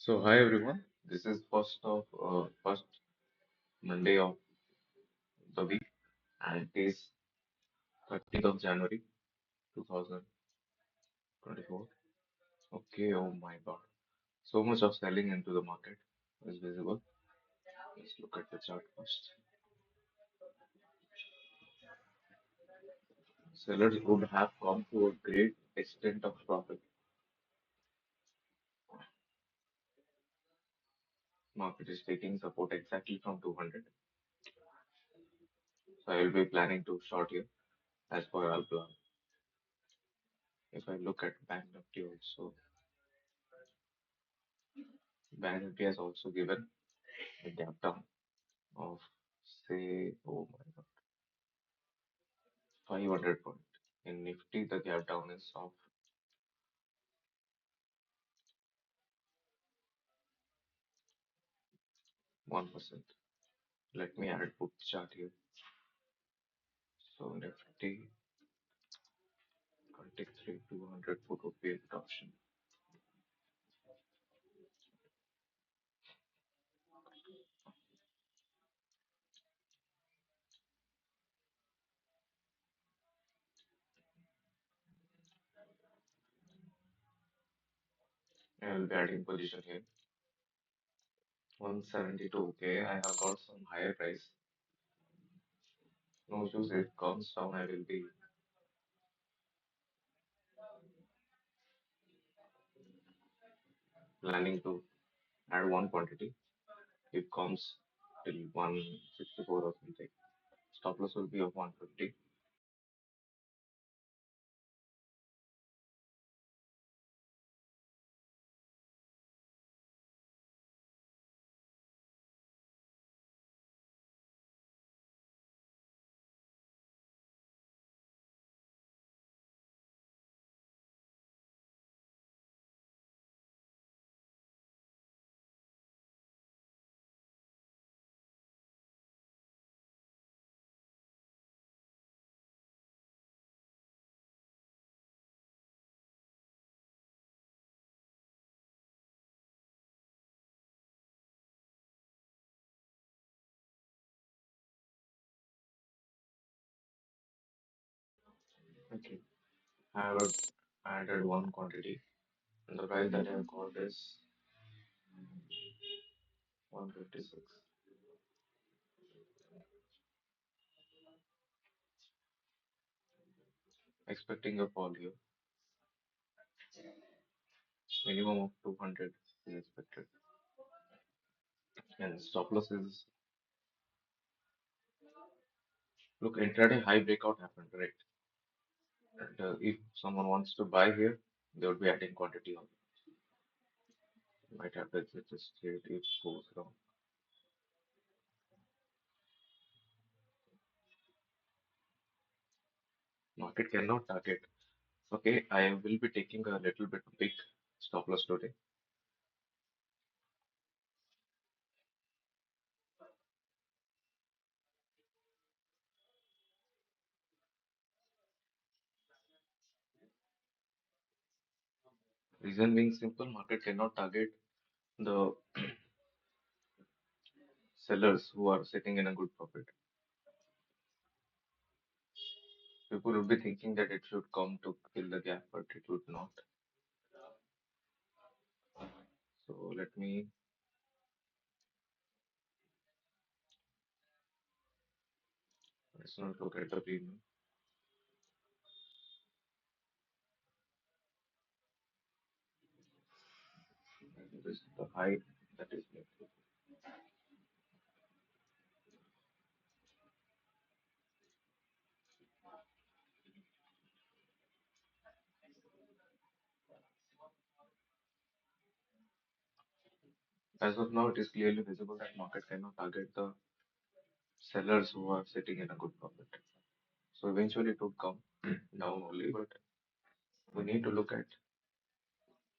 So hi everyone. This is first Monday of the week, and it is 30th of January 2024. Okay, oh my God, so much of selling into the market is visible. Let's look at the chart first. Sellers would have come to a great extent of profit. Market is taking support exactly from 200. So I will be planning to short here as per our plan. If I look at Bank Nifty also, Bank Nifty has also given a gap down of say, oh my God, 500 point. In Nifty, the gap down is of 1%. Let me add book chart here. So Nifty 23 200 put would be a good option. I will be adding position here. 172. Okay, I have got some higher price. No issues. If it comes down, I will be planning to add one quantity. If it comes till 164 or something. Stop loss will be of 150. Okay, I have added one quantity. And the price that I have got is 156. Expecting a fall here. Minimum of 200 is expected. And stop loss is, look, intraday high breakout happened, right? And if someone wants to buy here, they would be adding quantity on. Might have to exit this trade if it goes wrong. Market cannot target. Okay, I will be taking a little bit big stop loss today. Reason being simple, market cannot target the sellers who are sitting in a good profit. People would be thinking that it should come to fill the gap, but it would not. So let's not look at the premium. This is the high that is made. As of now, it is clearly visible that market cannot target the sellers who are sitting in a good profit. So eventually it would come down only, but we need to look at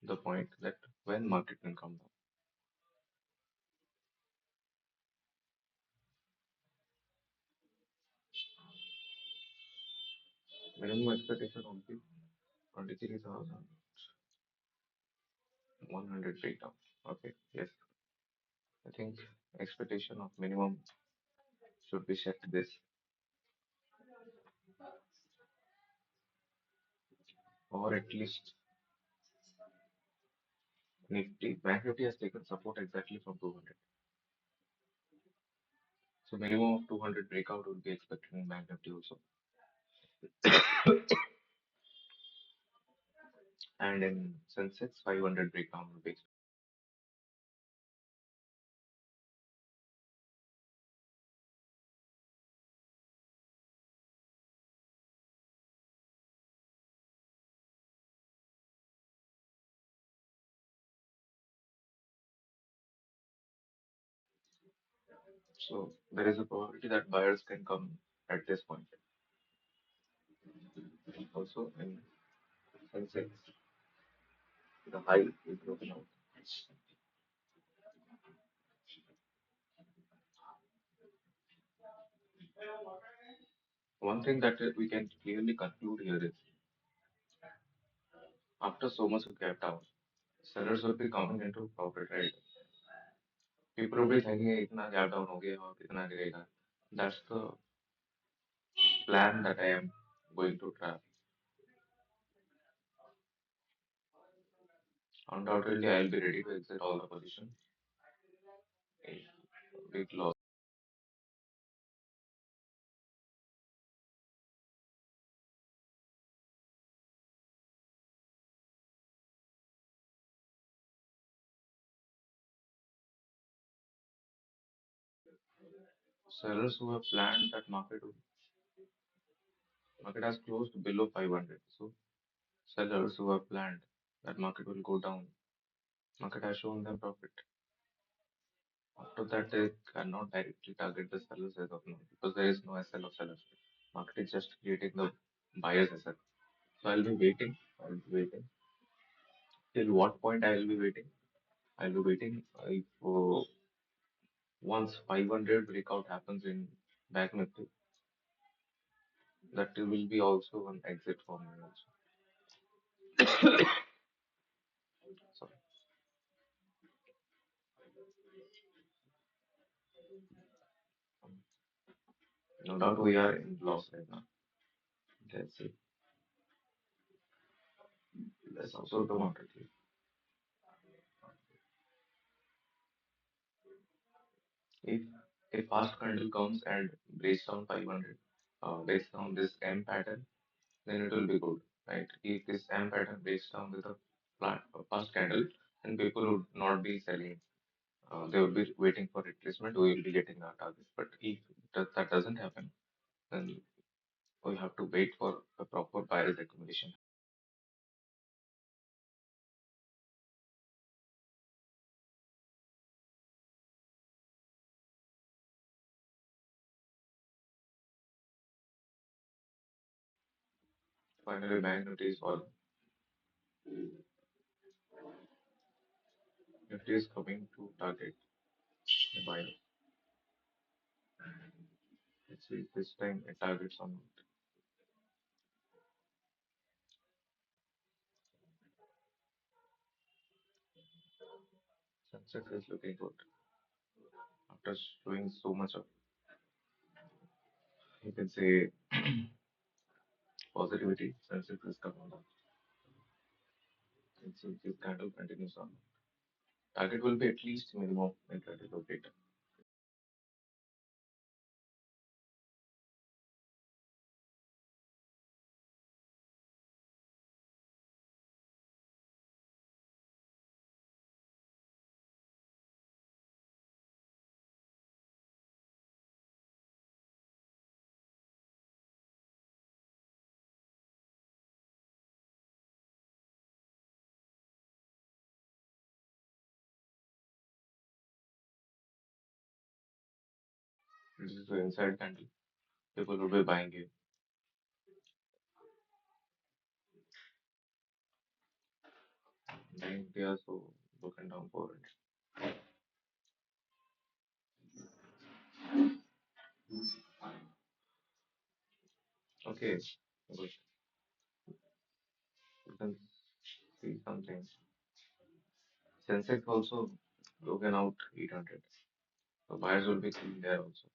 the point that when market can come down. Minimum expectation would be 23,000. 100 breakdown. Okay, yes, I think expectation of minimum should be set to this, or at least Nifty. Bank Nifty has taken support exactly from 200. So minimum of 200 breakout would be expected in Bank Nifty also. And in Sensex, 500 breakdown would be expected. So there is a probability that buyers can come at this point. Also in Sensex, the high is broken out. One thing that we can clearly conclude here is after so much of gap down, sellers will be coming into profit, right? People will be thinking इतना gap down हो गया और कितना गिरेगा. That's the plan that I am going to try. Undoubtedly, I'll be ready to exit all the position if big loss. Sellers who have planned that market has closed below 500. So sellers who have planned that market will go down, market has shown them profit. After that, they cannot directly target the sellers as of now because there is no SL of sellers. Market is just creating the buyers SL. So I'll be waiting. I'll be waiting. Till what point I will be waiting? I'll be waiting if once 500 breakout happens in back Nifty, that will be also an exit for me also. So no doubt we are in loss right now. That's it. That's also the market. If a fast candle comes and breaks down 500, breaks down this M pattern, then it will be good, right? If this M pattern breaks down with a fast candle, then people would not be selling. They would be waiting for retracement. We will be getting our target. But if that doesn't happen, then we have to wait for a proper buyer's accumulation. Finally, bank Nifty is all. Nifty is coming to target the buyer. Let's see if this time it targets or not. Sunset is looking good after showing so much of, you can say, positivity. Sunset is coming down. Let's see if this candle continues on. Target will be at least minimum intraday low data. This is the inside candle. People will be buying here. Then they are so broken down for it. Okay, good. You can see something. Sensex also broken out 800. So buyers will be sitting there also.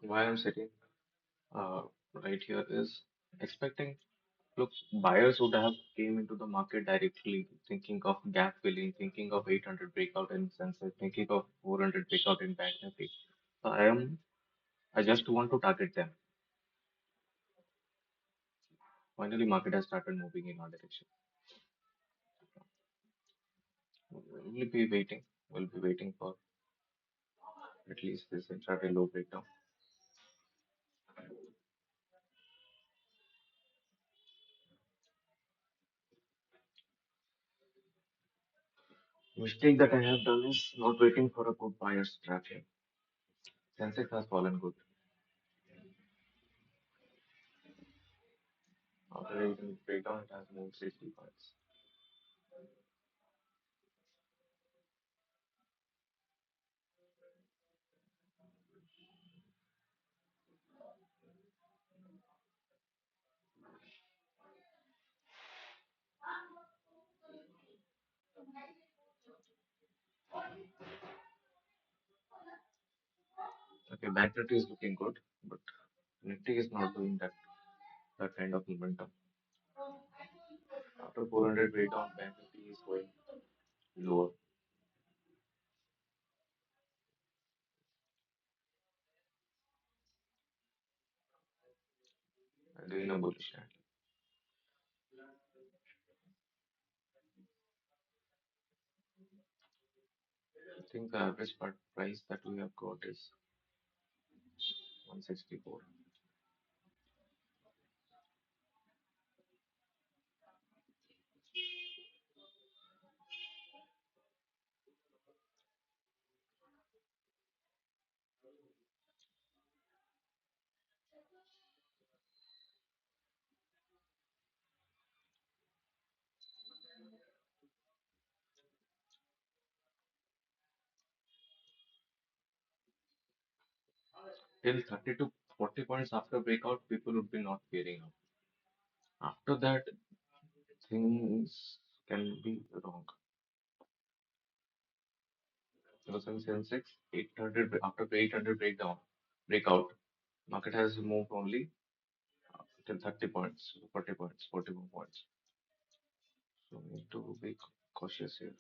Why I'm sitting uh, right here is expecting. Look, buyers would have came into the market directly thinking of gap filling, thinking of 800 breakout in Sensex, thinking of 400 breakout in Bank Nifty. So I just want to target them. Finally, market has started moving in our direction. We'll be waiting. We'll be waiting for at least this intraday low breakdown. Mistake that I have done is not waiting for a good buyer's trap here. Sensex has fallen good. After the breakdown, it has moved 60 points. Okay, Bank Nifty is looking good, but Nifty is not doing that kind of momentum. After 400 breakdown, Bank Nifty is going lower, doing a bullish trend. I think the average price that we have got is 164. Till 30 to 40 points after breakout, people would be not fearing up. After that, things can be wrong. Because in Sensex, 800 after the 800 breakout, market has moved only till 30 points, 40 points, 41 points. So we need to be cautious here.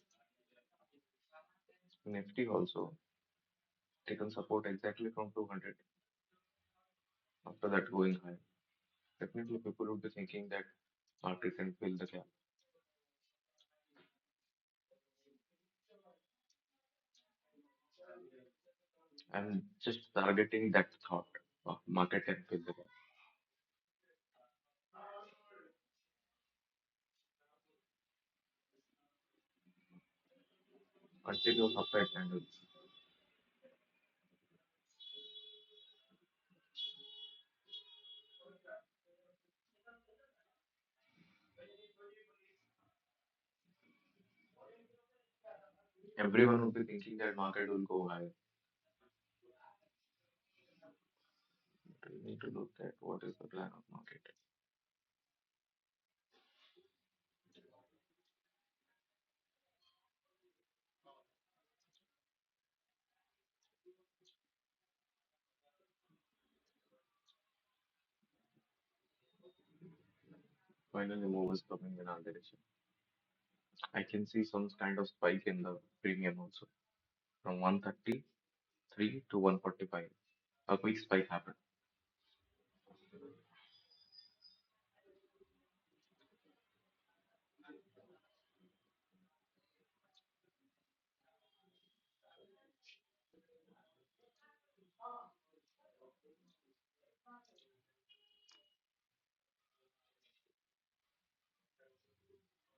Nifty also taken support exactly from 200. After that, going high. Definitely, people would be thinking that market can fill the gap. I'm just targeting that thought of market can fill the gap. Continuous upside candles. Everyone would be thinking that market will go high. We need to look at what is the plan of market. Finally, move is coming in our direction. I can see some kind of spike in the premium also from 133 to 145. A quick spike happened.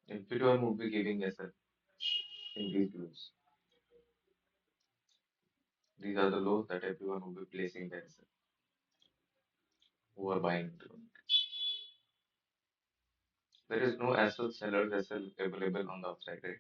Everyone would be giving SL. in these lows. These are the lows that everyone will be placing there, who are buying into them. There is no as such sellers as well available on the upside, right?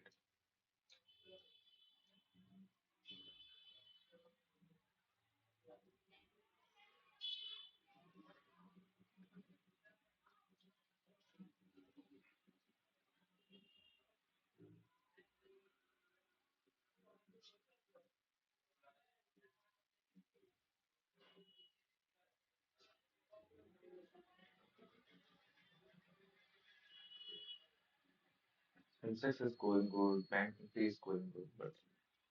Sensex is going good, Bank Nifty is going good, but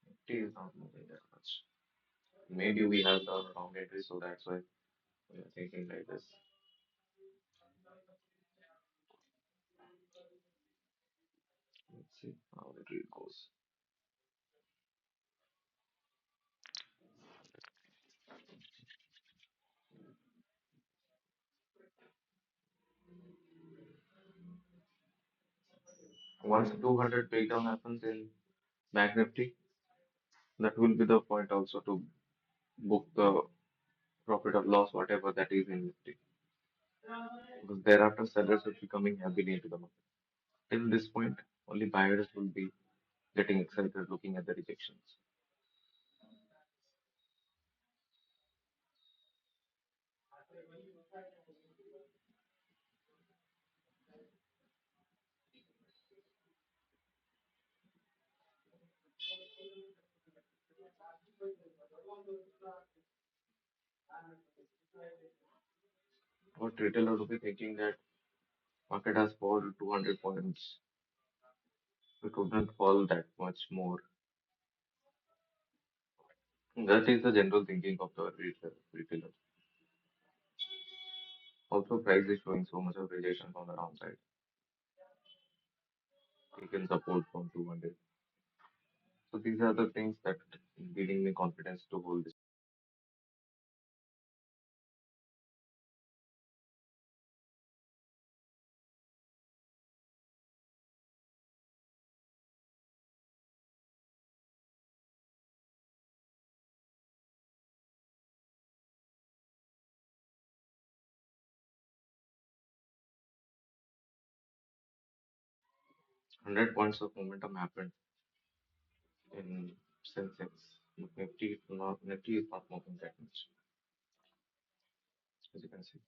Nifty is not moving that much. Maybe we have the wrong entry, so that's why we are thinking like this. Let's see how the trade goes. Once 200 breakdown happens in Bank Nifty, that will be the point also to book the profit or loss, whatever that is in Nifty. Because thereafter, sellers will be coming heavily into the market. Till this point, only buyers will be getting excited looking at the rejections. What retailer will be thinking that market has fallen 200 points, it wouldn't fall that much more. That is the general thinking of the retailer. Also, price is showing so much of rejection on the downside. Taken support from 200. So these are the things that giving me confidence to hold this. 100 points of momentum happened in Sensex. Nifty is not moving that much, as you can see.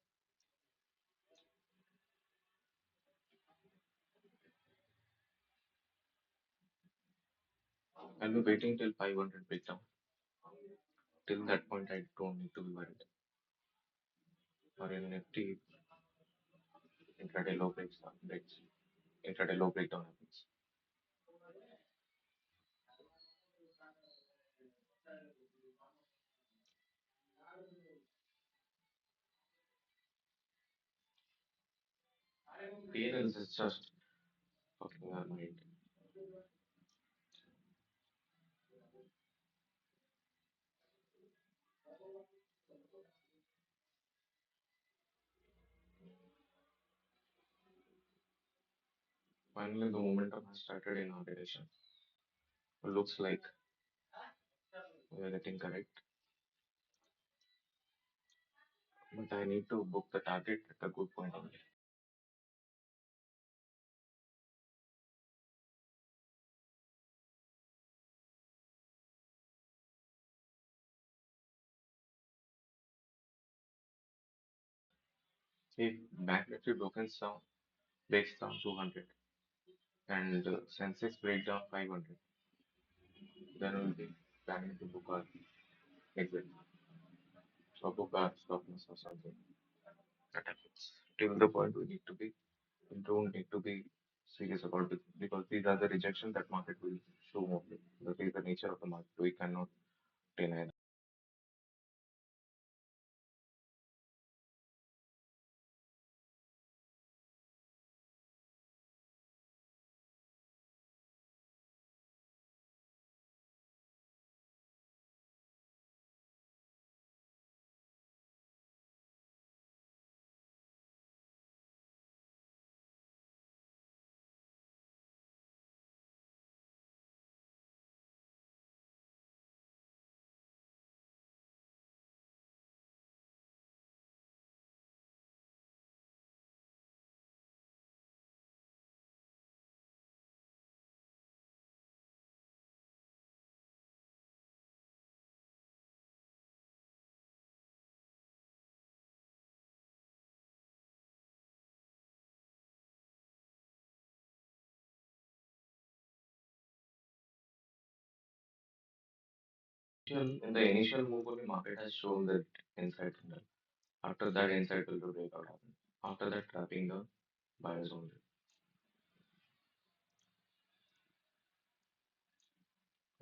I'll be waiting till 500 breakdown. Till that point, I don't need to be worried. Or in Nifty, intraday low intraday low breakdown happens. PNL is just fucking our mind. Finally, the momentum has started in our direction. Looks like we are getting correct, but I need to book the target at a good point only. If Bank Nifty breaks down 200 and Sensex breaks down 500, then we'll be planning to book our exit or book our stop loss or something. That happens. Till the point we don't need to be serious about it because these are the rejections that market will show mostly. That is the nature of the market. We cannot deny that. In the initial move, only market has shown that inside signal. After that, inside will do breakout happen. After that, trapping the buyers only.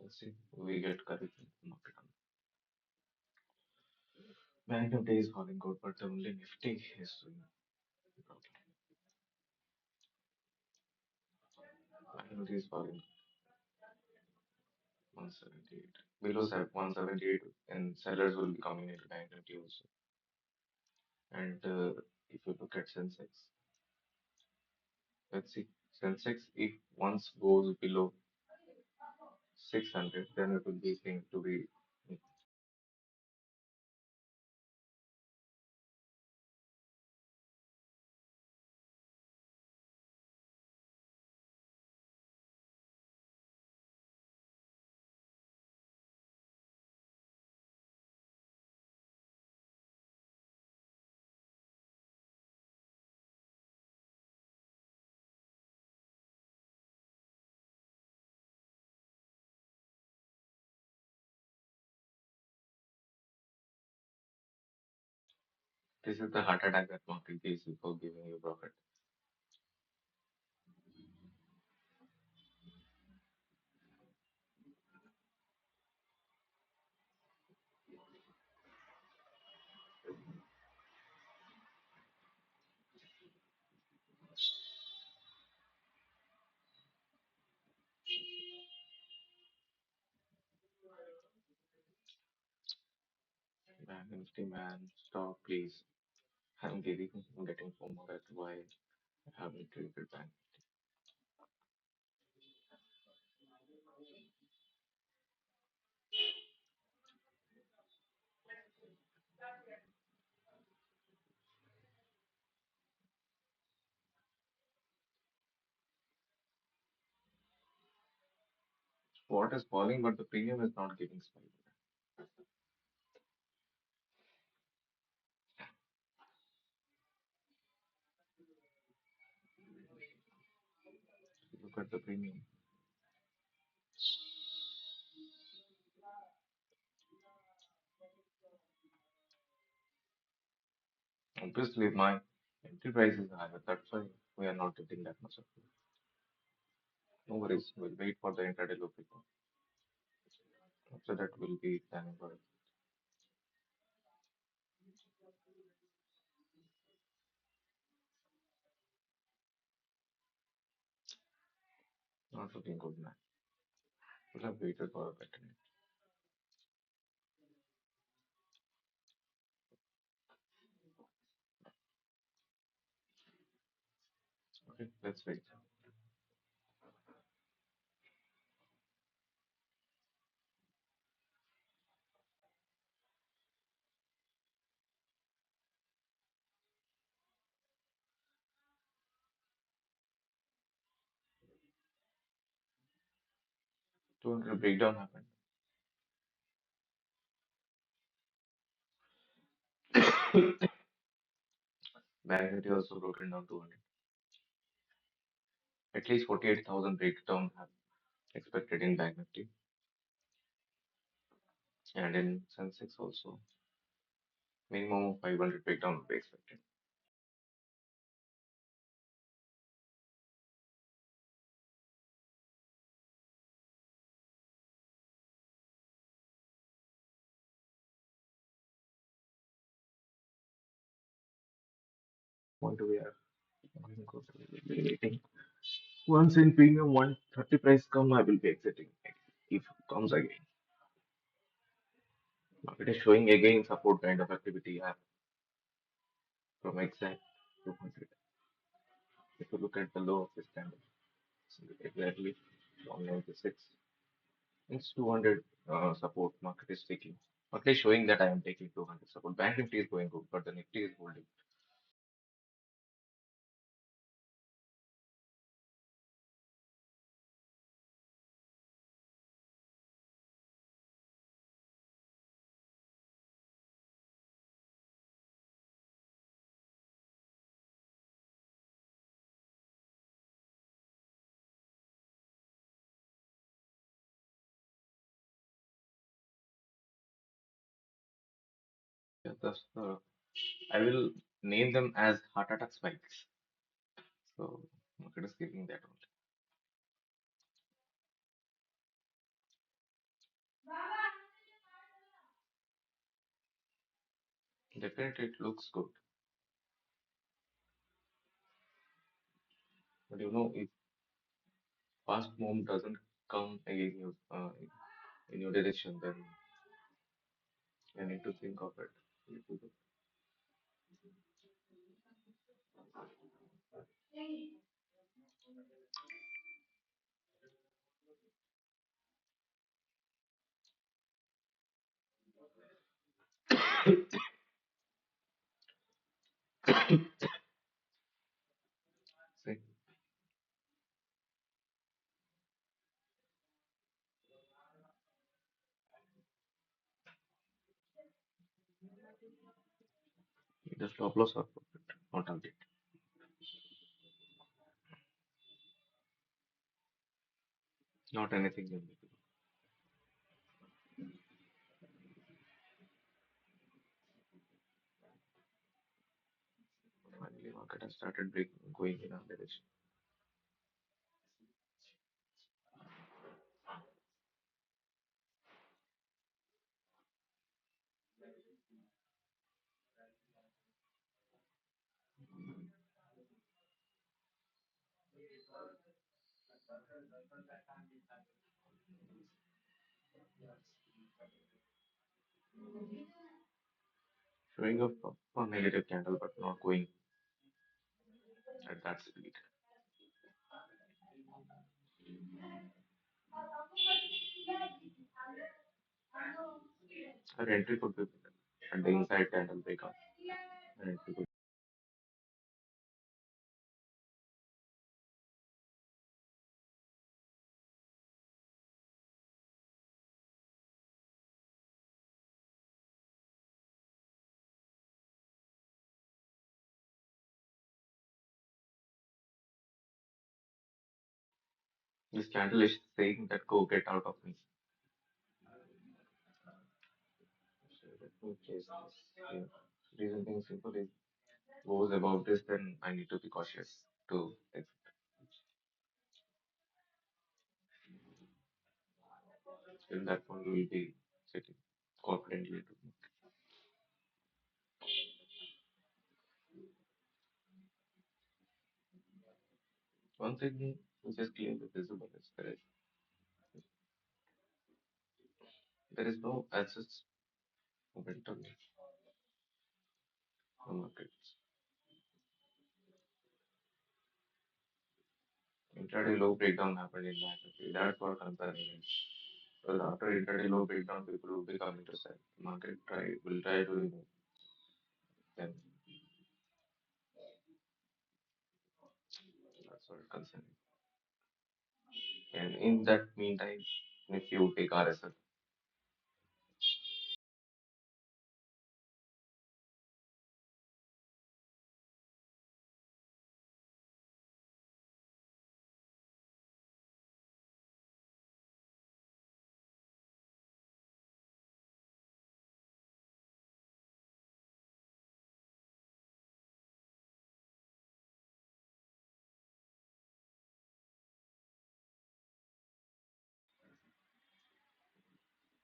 Let's see, we get correction in the market. Bank Nifty is falling good, but only Nifty is doing broken. Bank Nifty is falling 178. Below 178, and sellers will be coming into Bank Nifty also. And if you look at Sensex, let's see, Sensex if once goes below 600, then it will be thing to be. This is the heart attack that market gives before giving you profit. Bank Nifty man, stop please. I'm getting FOMO. That's why I haven't traded Bank. Spot is falling, but the premium is not giving spike. Look at the premium. Obviously, my entry price is higher. That's why we are not getting that much of it. No worries. We'll wait for the intraday low people. After that, we'll be planning for it. Not looking good, man. We'll have waited for a better day. Okay, let's wait. 200 breakdown happened. Bank Nifty also broken down 200. At least 48,000 breakdown have expected in Bank Nifty. And in Sensex also, minimum of 500 breakdown will be expected. Point we are going to be waiting. Once in premium 130 price come, I will be exiting. If it comes again. Market is showing again support kind of activity from exact 200. If you look at the low of this candle, it's exactly 196. It's 200 support market is taking. Market is showing that I am taking 200 support. Bank Nifty is going good, but the Nifty is holding. Yeah, I will name them as heart attack spikes. So market is giving that only. Definitely, it looks good, but if fast move doesn't come again in your direction, then you need to think of it. You need to see. The stop loss or profit, not target, not anything in between. Finally, market has started going in our direction. Showing a negative candle, but not going at that speed. Our entry could be at the inside candle breakout. Our entry could. This candle is saying that go get out of me. So let me place this here. Reason being simple is goes above this, then I need to be cautious to exit. Till that point, we will be sitting confidently. One thing which is clearly visible is there is no access momentum in the markets. Intraday low breakdown happened in Nifty. That's what concerning is. Because after intraday low breakdown, people will be coming to sell. Market will try to remove them. That's what concerning. And in that meantime, if you take RSL,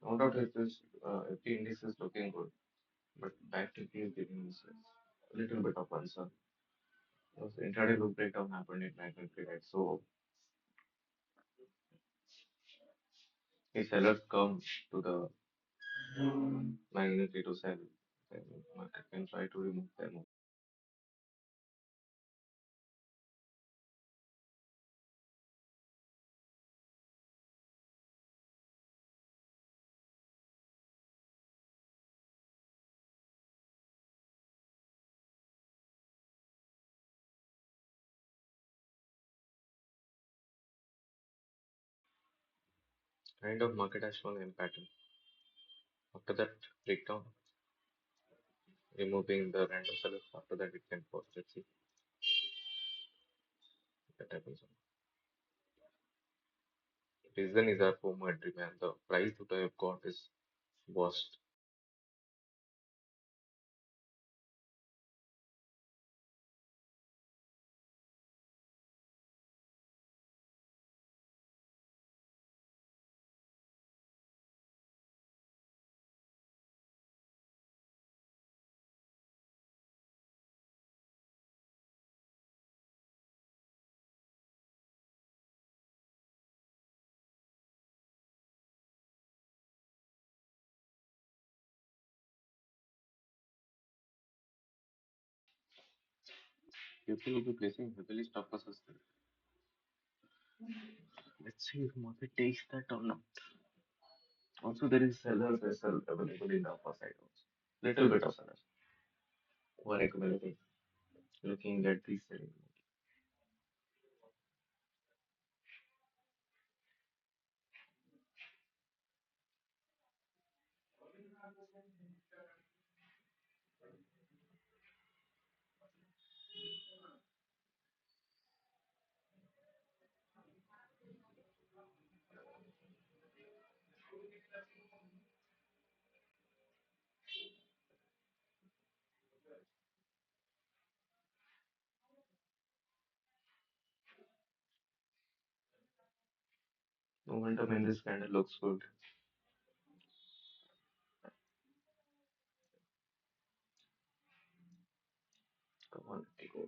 no doubt it is FT index is looking good, but Bank Nifty is giving us a little bit of concern. Because the intraday low breakdown happened in Bank Nifty, right? So if sellers come to the magnitude to sell, then market can try to remove them. Kind of market has shown M pattern. After that breakdown, removing the random sellers, after that it can pause. Let's see if that happens. Reason is our FOMO entry, man. The price that I have got is worst. People will be placing heavily stop losses there. Let's see if market takes that or not. Also, there is sellers as well available in the upper side also. Little bit of sellers who are accumulating, looking at the selling. Momentum in this candle looks good. Come on, take over.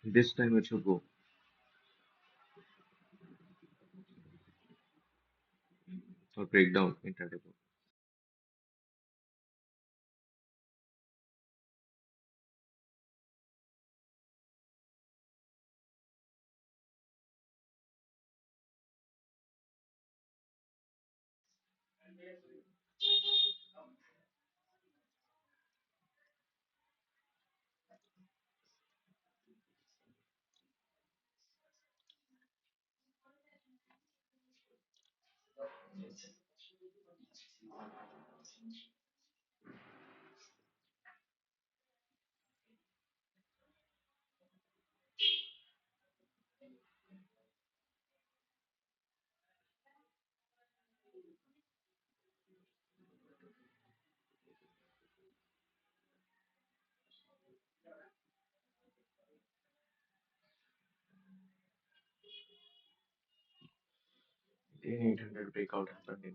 This time it should go or break down intraday. Again, 800 breakout happened in.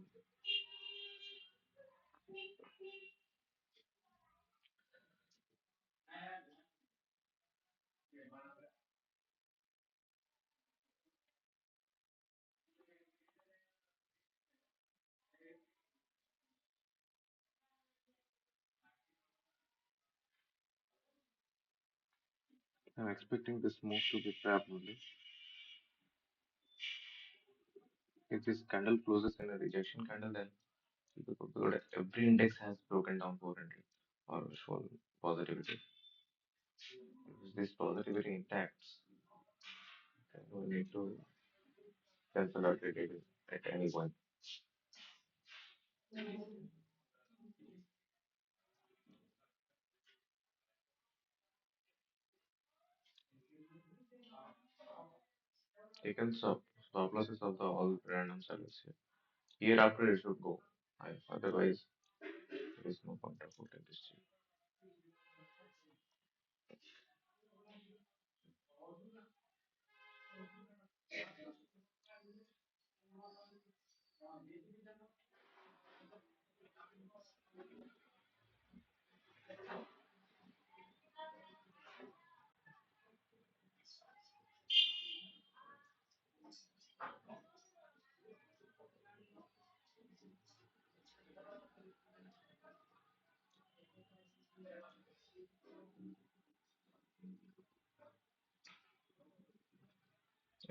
I'm expecting this move to be trap only. If this candle closes in a rejection candle, then it will be good. Every index has broken down 400 or shown positivity. If this positivity intact, then we need to cancel out it at any point. Taken stop losses of the all random sellers here. Hereafter it should go. Otherwise, there is no point of putting this trade.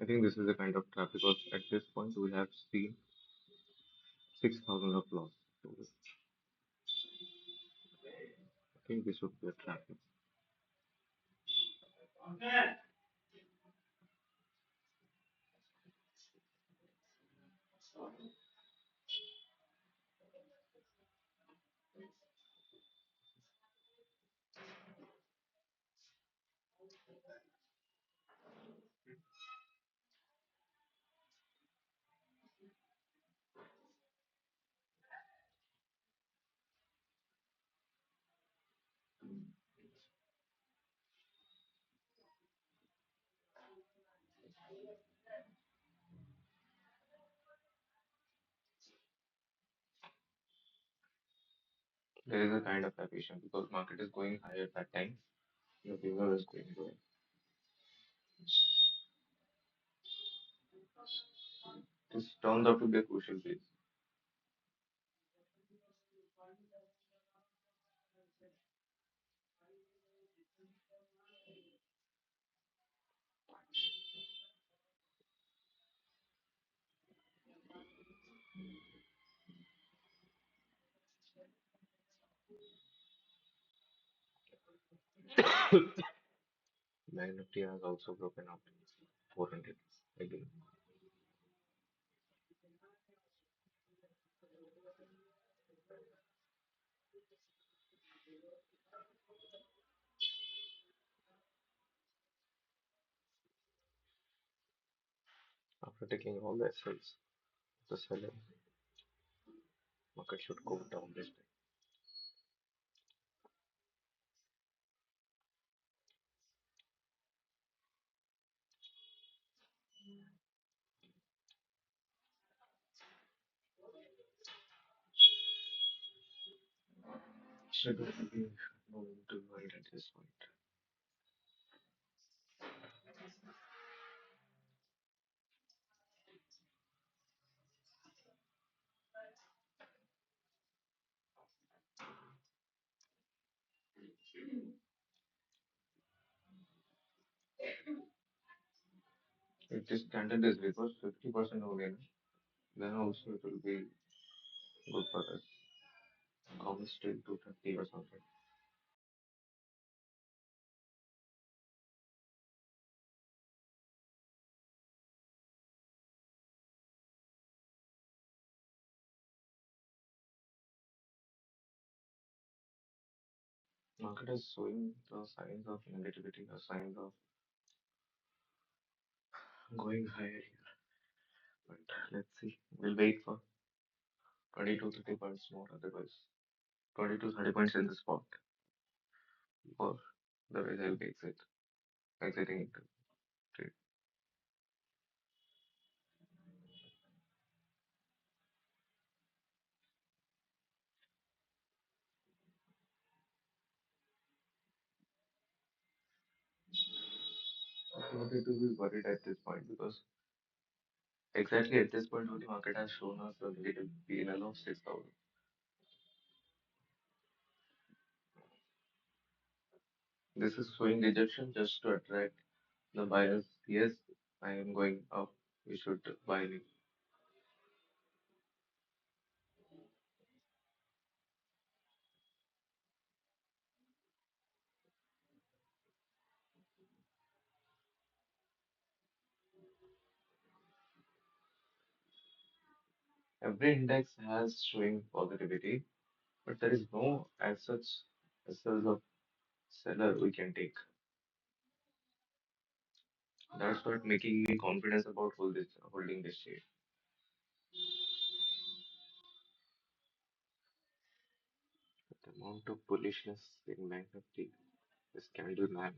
I think this is a kind of trap because at this point we have seen 6,000 of loss. So I think this would be a trap. there is a kind of appreciation because market is going higher at that time. The behavior is going low. This turns out to be a crucial phase. Nifty has also broken out 400 again. After taking all the SLs, the seller market should go down this time. Should be moving to worried at this point. If this candle is reversed 50% again, then also it will be good for us. Almost still 230 or something. Market is showing the signs of negativity, the signs of going higher here. But let's see. We'll wait for 20 to 30 points more, otherwise 20 to 30 points in the spot. Or otherwise I'll be exiting into trade. I wanted to be worried at this point because exactly at this point only market has shown us a negative PNL of 6,000. This is showing rejection just to attract the buyers. Yes, I am going up. We should buy me. Every index has showing positivity, but there is no as such as of seller we can take. That's what making me confidence about holding this trade. The amount of bullishness in Bank Nifty, this candle man,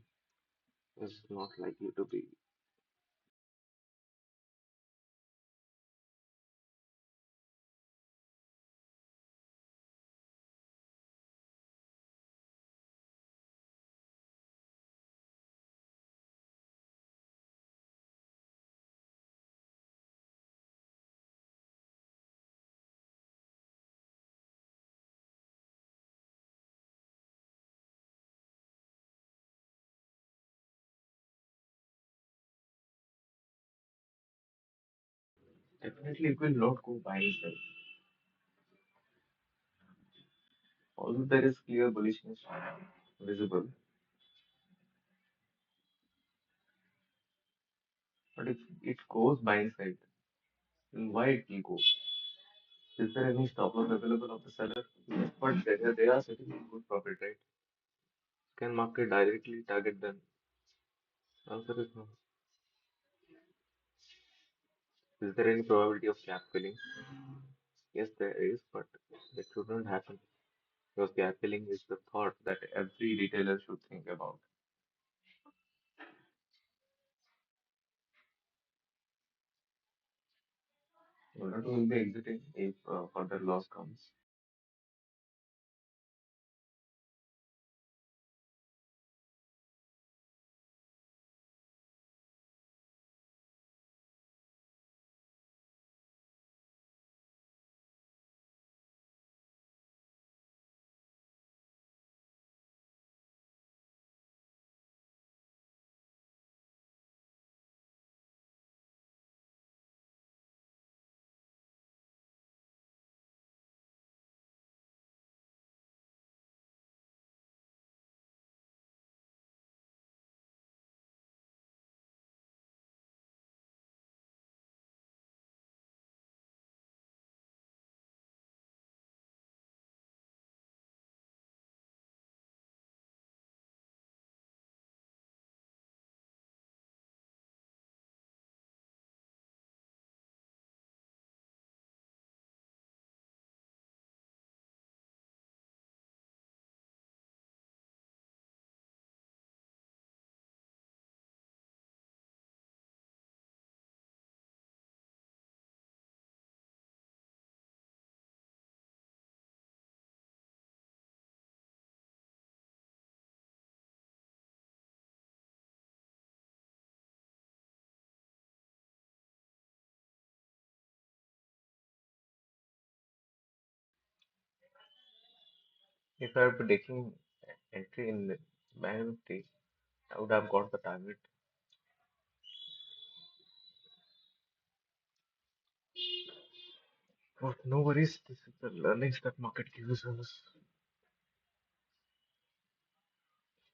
is not likely to be. Definitely, it will not go buying sell. Although there is clear bullishness visible, but if it goes buying side, then why it will go? Is there any stop loss available of the seller? Yes, but they are sitting in good profit, right? Can market directly target them? Answer is no. Is there any probability of gap filling? Yes, there is, but it shouldn't happen because gap filling is the thought that every retailer should think about. Wallet will be exiting if further loss comes. If I were taking entry in the Bank Nifty, I would have got the target. But no worries, this is the learnings that market gives us.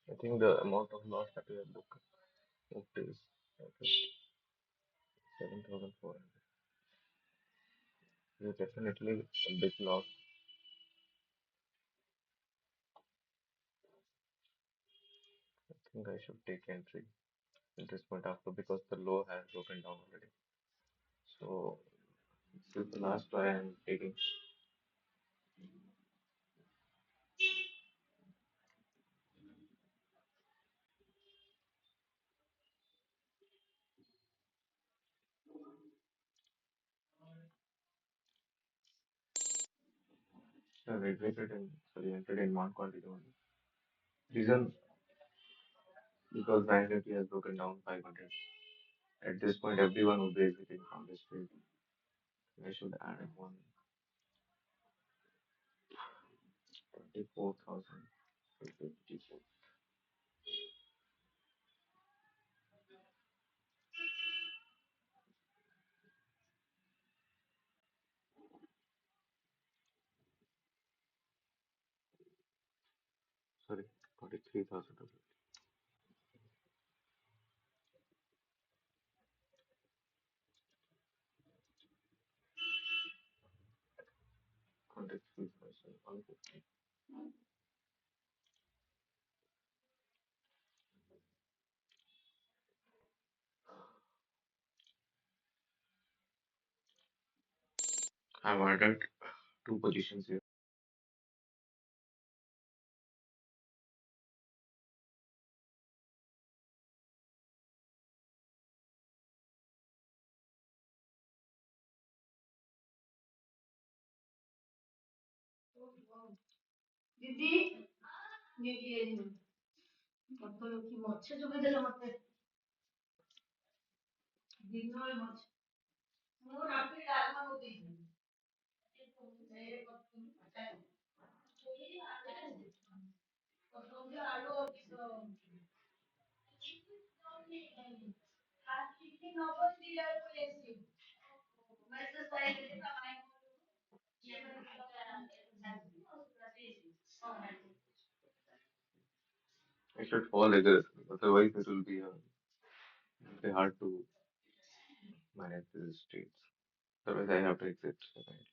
I think the amount of loss that we have booked is 7,400. It's definitely a big loss. I think I should take entry at this point after because the low has broken down already. So this is the last try I'm taking. I've exited in sorry entered in one quantity only. Reason because Bank Nifty has broken down 500. At this point, everyone would be exiting from this trade. I should add in one 24,254. Sorry, 23,000. 23,150. I've added two positions here. I should fall aggressive, otherwise it will be hard to manage these trades. Otherwise, I have to exit definitely.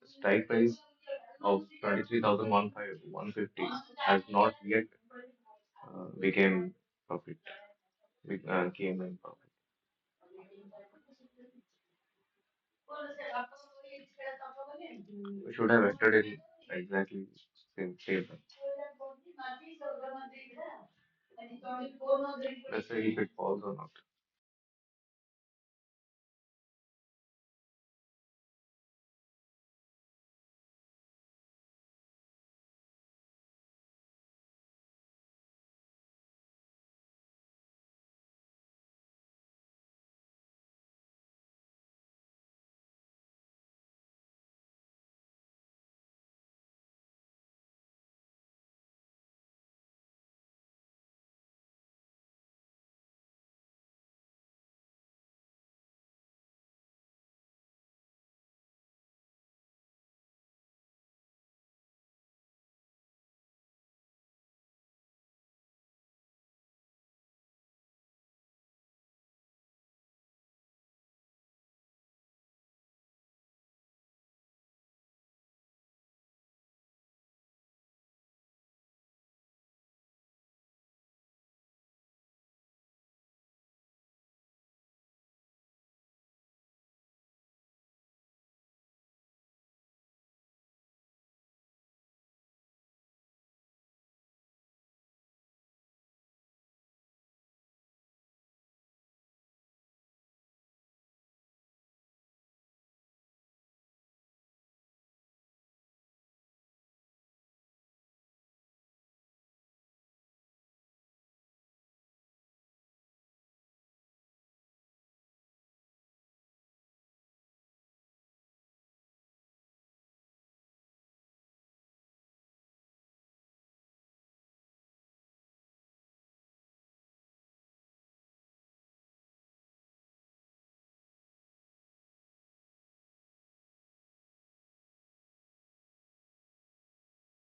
Strike price of 23,150 has not yet became profit. Came in profit. We should have entered in exactly same time. Let's say if it falls or not.